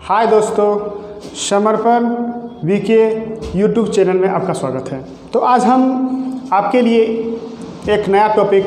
हाय दोस्तों, समर्पण VK YouTube channel में आपका स्वागत है। तो आज हम आपके लिए एक नया टॉपिक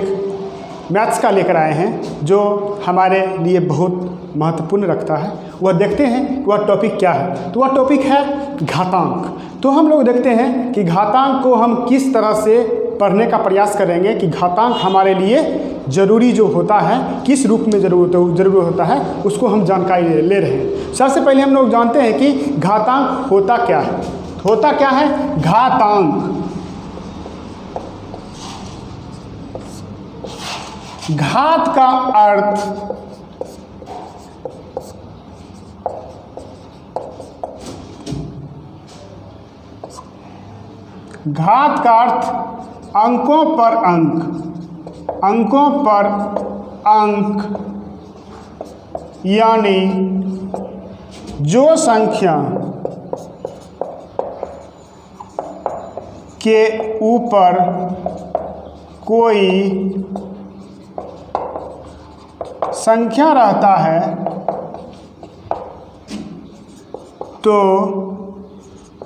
मैथ्स का लेकर आए हैं जो हमारे लिए बहुत महत्वपूर्ण रखता है। वह देखते हैं कि वह टॉपिक क्या है। तो वह टॉपिक है घातांक। तो हम लोग देखते हैं कि घातांक को हम किस तरह से पढ़ने का प्रयास करेंगे कि घातांक हमारे लिए ज़रूरी जो होता है, किस रूप में ज़रूरी होता है, उसको हम जानकारी ले रहे हैं। सबसे पहले हम लोग जानते हैं कि घातांक होता क्या है। होता क्या है घातांक? घात का अर्थ अंकों पर अंक, यानी जो संख्या के ऊपर कोई संख्या रहता है तो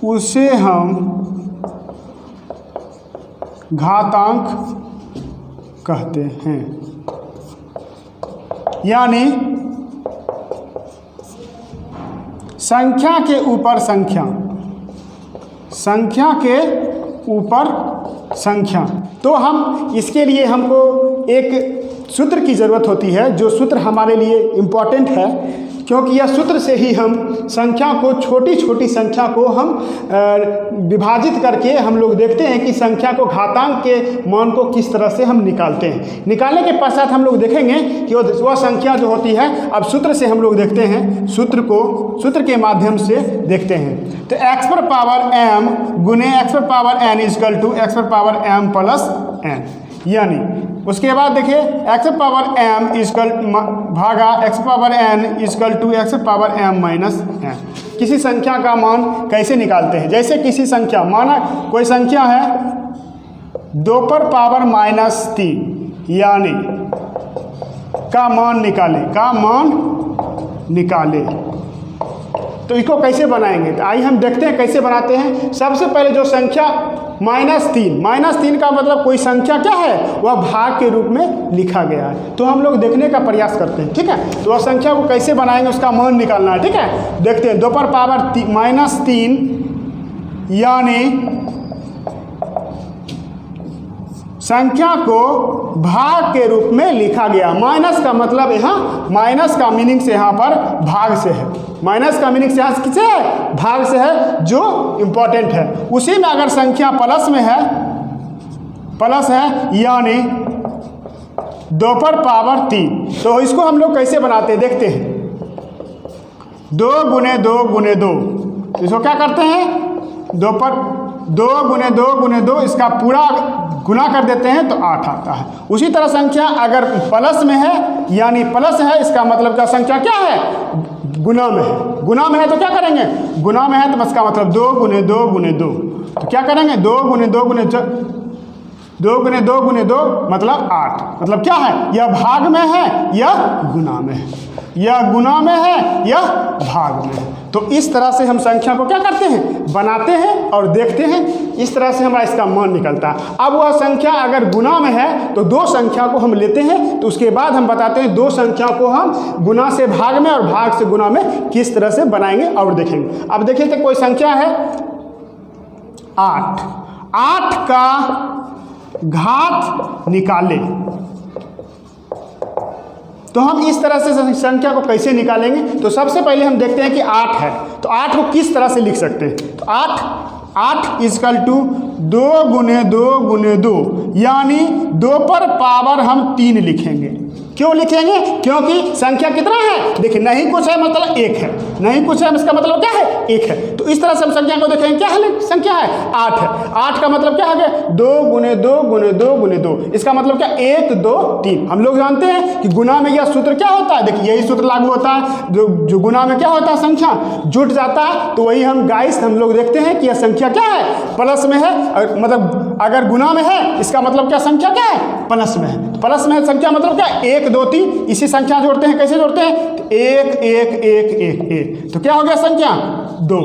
उसे हम घातांक कहते हैं। यानी संख्या के ऊपर संख्या, संख्या के ऊपर संख्या। तो हम इसके लिए हमको एक सूत्र की ज़रूरत होती है, जो सूत्र हमारे लिए इम्पॉर्टेंट है, क्योंकि यह सूत्र से ही हम संख्या को, छोटी छोटी संख्या को हम विभाजित करके हम लोग देखते हैं कि संख्या को, घातांक के मान को किस तरह से हम निकालते हैं। निकालने के पश्चात हम लोग देखेंगे कि वह संख्या जो होती है, अब सूत्र से हम लोग देखते हैं, सूत्र के माध्यम से देखते हैं। तो x पर पावर m गुने x पर power n equal to x पर पावर m प्लस n, यानी उसके बाद देखिए x पावर m इजकल भागा x power n equal to x power m minus n। किसी संख्या का मान कैसे निकालते हैं? जैसे किसी संख्या, माना कोई संख्या है 2 पर पावर माइनस 3, यानी का मान निकाले। तो इसको कैसे बनाएंगे? तो आइए हम देखते हैं कैसे बनाते हैं। सबसे पहले जो संख्या -3 का मतलब कोई संख्या क्या है, वह भाग के रूप में लिखा गया है। तो हम लोग देखने का प्रयास करते हैं, ठीक है। तो वह संख्या को कैसे बनाएंगे, उसका मान निकालना है, ठीक है। देखते हैं 2 पर पावर -3, यानी संख्या को भाग के रूप में लिखा गया। माइनस का मतलब यहाँ, माइनस का मीनिंग से यहाँ पर भाग से है। माइनस का मीनिंग से यहाँ किससे है? भाग से है, जो इम्पोर्टेंट है। उसी में अगर संख्या प्लस है, यानी 2 पर पावर 3, तो इसको हम लोग कैसे बनाते हैं देखते हैं। 2 गुने 2 गुने 2, इसको क्या करते हैं? 2 गुने 2 गुने 2, इसका पूरा गुना कर देते हैं तो 8 आता है। उसी तरह संख्या अगर प्लस में है, यानी प्लस है, इसका मतलब क्या संख्या क्या है? गुना में है। गुना में है तो क्या करेंगे? गुना में है तो बस का मतलब 2 गुने 2 गुने 2, तो क्या करेंगे? 2 गुने 2 गुने 2 गुने 2 मतलब 8। मतलब क्या है? यह भाग में है, यह गुना में है, यह गुना में है, यह भाग में है। तो इस तरह से हम संख्या को क्या करते हैं? बनाते हैं और देखते हैं। इस तरह से हमारा इसका मान निकलता है। अब वह संख्या अगर गुना में है तो 2 संख्या को हम लेते हैं, तो उसके बाद हम बताते हैं 2 संख्या को हम गुना से भाग में और भाग से गुना में किस तरह से बनाएंगे और देखेंगे। अब देखिए तो कोई संख्या है 8 का घात निकाले। तो हम इस तरह से संख्या को कैसे निकालेंगे? तो सबसे पहले हम देखते हैं कि 8 है, तो 8 को किस तरह से लिख सकते हैं? तो 8 इजकल टू 2 गुने 2 गुने 2, यानी 2 पर पावर हम 3 लिखेंगे। क्यों लिखेंगे? क्योंकि संख्या कितना है? देखिए, नहीं कुछ है मतलब 1 है, नहीं कुछ है इसका मतलब क्या है? 1 है। तो इस तरह से हम संख्या को देखेंगे, क्या है? संख्या है 8 है। 8 का मतलब क्या है? 2 गुने 2 गुने 2 गुने 2, इसका मतलब क्या? 1 2 3। हम लोग जानते हैं कि गुना में यह सूत्र क्या होता है। देखिए, यही सूत्र लागू होता है। जो गुना में क्या होता है? संख्या जुट जाता है। तो वही हम लोग देखते हैं कि यह संख्या क्या है? प्लस में है। मतलब अगर गुना में है, इसका मतलब क्या? संख्या क्या है? प्लस में है। प्लस में संख्या मतलब क्या, 1 2 3, इसी संख्या जोड़ते हैं, कैसे जोड़ते हैं, तो 1 1 1 1 1, तो क्या हो गया संख्या 2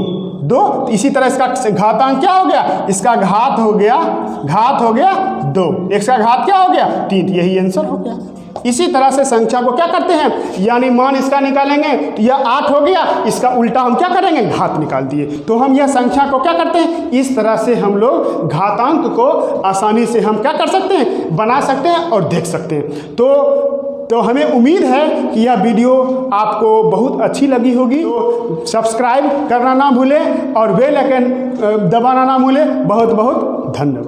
2, इसी तरह इसका घातांक क्या हो गया, इसका घात हो गया 2, इसका घात क्या हो गया 3, यही आंसर हो गया। इसी तरह से संख्या को क्या करते हैं, यानी मान इसका निकालेंगे तो यह 8 हो गया, इसका उल्टा हम क्या करेंगे, घात निकाल दिए, तो हम यह संख्या को क्या करते हैं, इस तरह से हम लोग घातांक को आसानी से हम क्या कर सकते हैं, बना सकते हैं और देख सकते हैं। तो हमें उम्मीद है कि यह वीडियो आपको बहुत अच्छी लगी होगी। तो सब्सक्राइब करना ना भूलें और बेल आइकन दबाना ना भूलें। बहुत बहुत धन्यवाद।